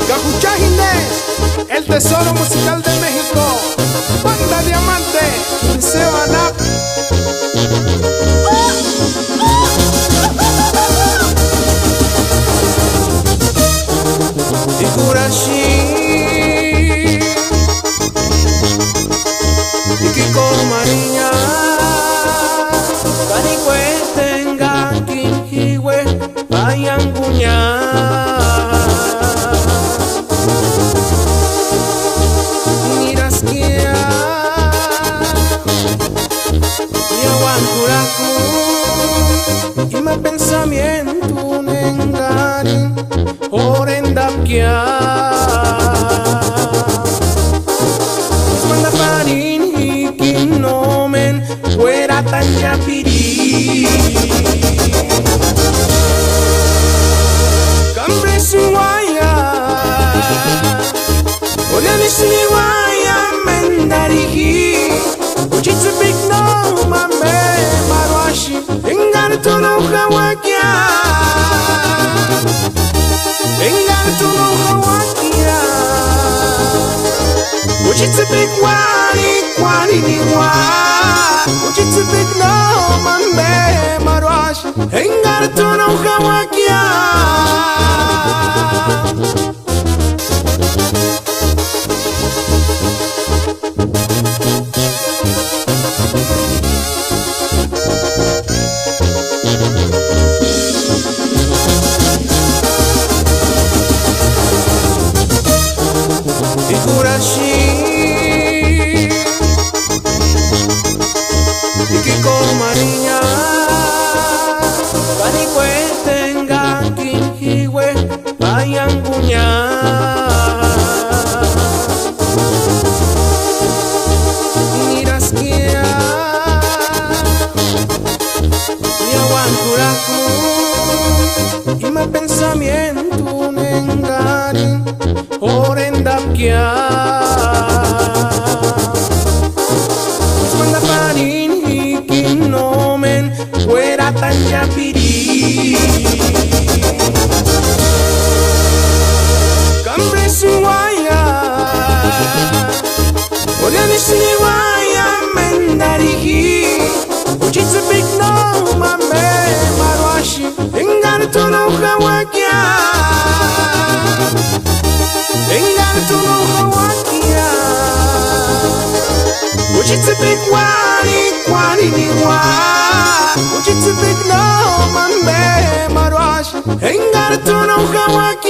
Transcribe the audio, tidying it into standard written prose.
Cajucha Ginés, el tesoro musical de México. Banda Diamante, Liceo Anap. Ikurashi, Ikiko Mariña, Canicue tenga Quinjihue, Payanguña. Mirasquia, Yahuancuracu, y me pensamiento nengarin, Orendapkia. Manda parin hikinomen, fuera tan yapiri. Cambre suaya, Onani siniwaya mendarihi. Ujitsu big no mame marwashi, engarto no hawakia. Engarto no hawakia. Ujitsu big wani ni wa. Ujitsu big no mame marwashi, engarto no hawakia. Ikurashi, Ikiko Mariña, Canicue tenga Quinjihue, Payanguña. Mirasquia, Yahuancuracu, y me pensamiento nengarin, Orendapkia. Manda parin hikinomen, fuera tan yapiri. Cambre suaya, Onani siniwaya mendarihi. Ujitsu big no mame marwashi, engarto no hawakia. Engarto no hawakia. Ujitsu big wani ni wa. Ujitsu big no mame marwashi, engarto no hawakia.